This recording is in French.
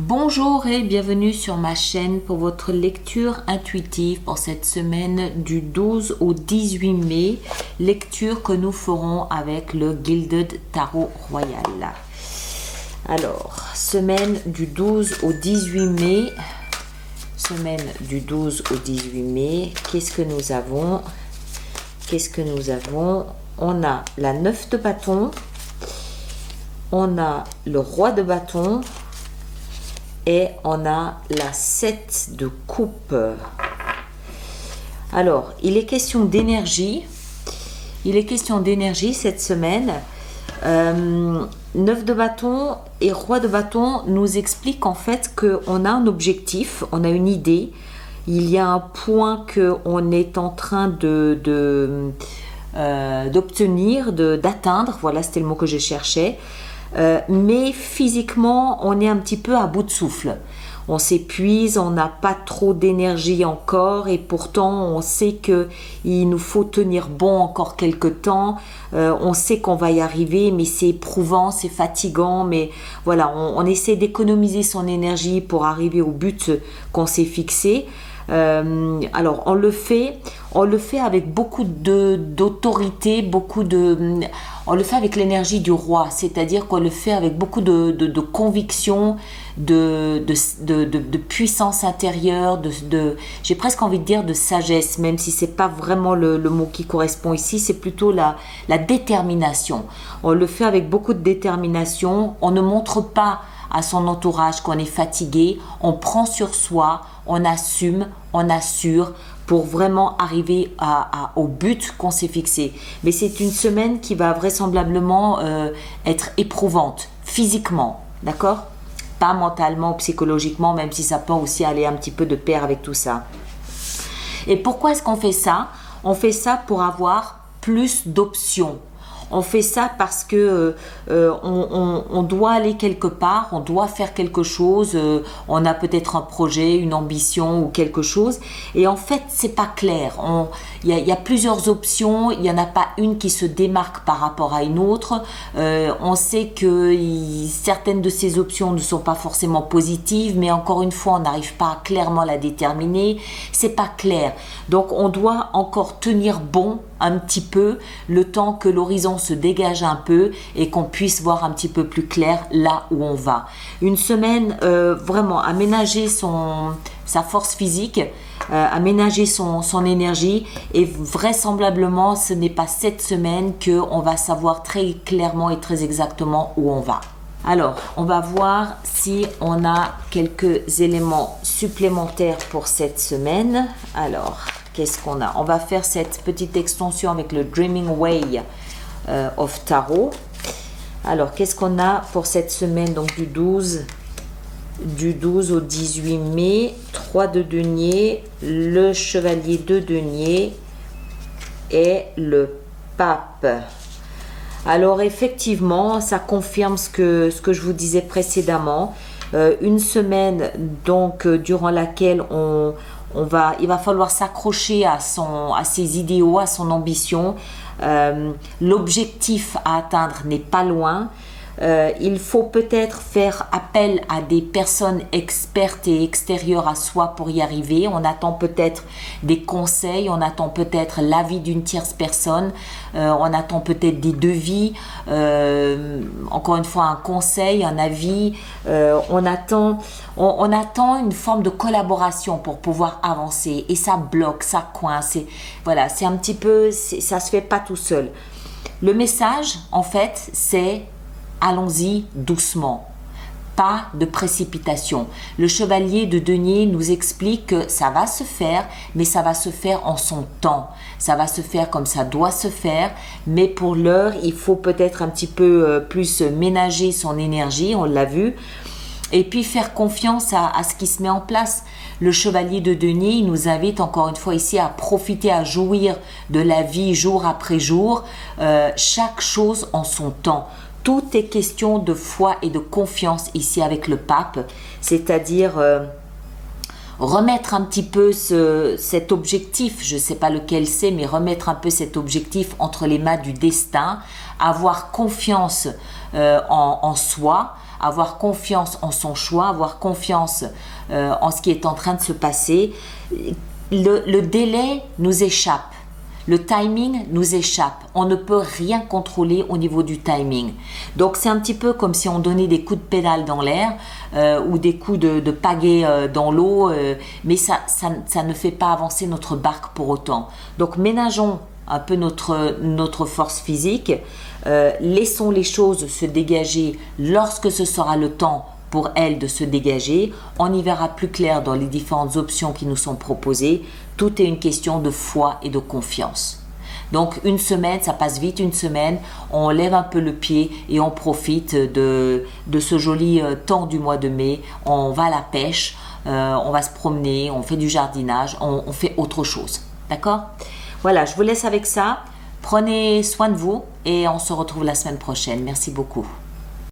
Bonjour et bienvenue sur ma chaîne pour votre lecture intuitive pour cette semaine du 12 au 18 mai, lecture que nous ferons avec le Gilded Tarot Royal. Alors, semaine du 12 au 18 mai, qu'est-ce que nous avons? On a la 9 de bâton, on a le roi de bâton, et on a la 7 de coupe. Alors, il est question d'énergie. Cette semaine. 9 de bâton et roi de bâton nous expliquent en fait qu'on a un objectif, on a une idée. Il y a un point qu'on est en train d'obtenir, d'atteindre. Voilà, c'était le mot que je cherchais. Mais physiquement, on est un petit peu à bout de souffle. On s'épuise, on n'a pas trop d'énergie encore et pourtant on sait qu'il nous faut tenir bon encore quelques temps. On sait qu'on va y arriver, mais c'est éprouvant, c'est fatigant. Mais voilà, on essaie d'économiser son énergie pour arriver au but qu'on s'est fixé. Alors on le fait avec beaucoup d'autorité, on le fait avec l'énergie du roi, c'est-à-dire qu'on le fait avec beaucoup de conviction, de puissance intérieure, j'ai presque envie de dire de sagesse, même si c'est pas vraiment le mot qui correspond ici, c'est plutôt la détermination. On le fait avec beaucoup de détermination, on ne montre pas à son entourage qu'on est fatigué, on prend sur soi, on assume, on assure pour vraiment arriver au but qu'on s'est fixé. Mais c'est une semaine qui va vraisemblablement être éprouvante, physiquement, d'accord? Pas mentalement ou psychologiquement, même si ça peut aussi aller un petit peu de pair avec tout ça. Et pourquoi est-ce qu'on fait ça? On fait ça pour avoir plus d'options. On fait ça parce que on doit aller quelque part, on doit faire quelque chose, on a peut-être un projet, une ambition ou quelque chose. Et en fait, c'est pas clair. Il y a plusieurs options, il n'y en a pas une qui se démarque par rapport à une autre. On sait que certaines de ces options ne sont pas forcément positives, mais encore une fois, on n'arrive pas à clairement la déterminer. C'est pas clair. Donc, on doit encore tenir bon un petit peu le temps que l'horizon se dégage un peu et qu'on puisse voir un petit peu plus clair là où on va. Une semaine vraiment aménager sa force physique, aménager son énergie, et vraisemblablement ce n'est pas cette semaine qu'on va savoir très clairement et très exactement où on va. Alors, on va voir si on a quelques éléments supplémentaires pour cette semaine. Alors, qu'est-ce qu'on a? On va faire cette petite extension avec le Dreaming Way of Tarot. Alors, qu'est-ce qu'on a pour cette semaine, donc du 12 au 18 mai? 3 de denier, le chevalier de denier et le pape. Alors effectivement, ça confirme ce que je vous disais précédemment. Une semaine donc durant laquelle il va falloir s'accrocher à ses idéaux, à son ambition. L'objectif à atteindre n'est pas loin. Il faut peut-être faire appel à des personnes expertes et extérieures à soi pour y arriver. On attend peut-être des conseils, on attend peut-être l'avis d'une tierce personne, on attend peut-être des devis, encore une fois un conseil, un avis, on attend une forme de collaboration pour pouvoir avancer, et ça bloque, ça coince, voilà, c'est un petit peu, ça se fait pas tout seul. Le message en fait c'est: allons-y doucement, pas de précipitation. Le chevalier de denier nous explique que ça va se faire, mais ça va se faire en son temps. Ça va se faire comme ça doit se faire, mais pour l'heure, il faut peut-être un petit peu plus ménager son énergie, on l'a vu, et puis faire confiance à ce qui se met en place. Le chevalier de denier, il nous invite encore une fois ici à profiter, à jouir de la vie jour après jour, chaque chose en son temps. Tout est question de foi et de confiance ici avec le pape, c'est-à-dire remettre un petit peu cet objectif, je ne sais pas lequel c'est, mais remettre un peu cet objectif entre les mains du destin, avoir confiance en soi, avoir confiance en son choix, avoir confiance en ce qui est en train de se passer. Le délai nous échappe. Le timing nous échappe. On ne peut rien contrôler au niveau du timing. Donc, c'est un petit peu comme si on donnait des coups de pédale dans l'air ou des coups de pagaie dans l'eau, mais ça ne fait pas avancer notre barque pour autant. Donc, ménageons un peu notre force physique. Laissons les choses se dégager lorsque ce sera le temps pour elles de se dégager. On y verra plus clair dans les différentes options qui nous sont proposées. Tout est une question de foi et de confiance. Donc une semaine, ça passe vite une semaine, on lève un peu le pied et on profite de ce joli temps du mois de mai. On va à la pêche, on va se promener, on fait du jardinage, on fait autre chose. D'accord ? Voilà, je vous laisse avec ça. Prenez soin de vous et on se retrouve la semaine prochaine. Merci beaucoup.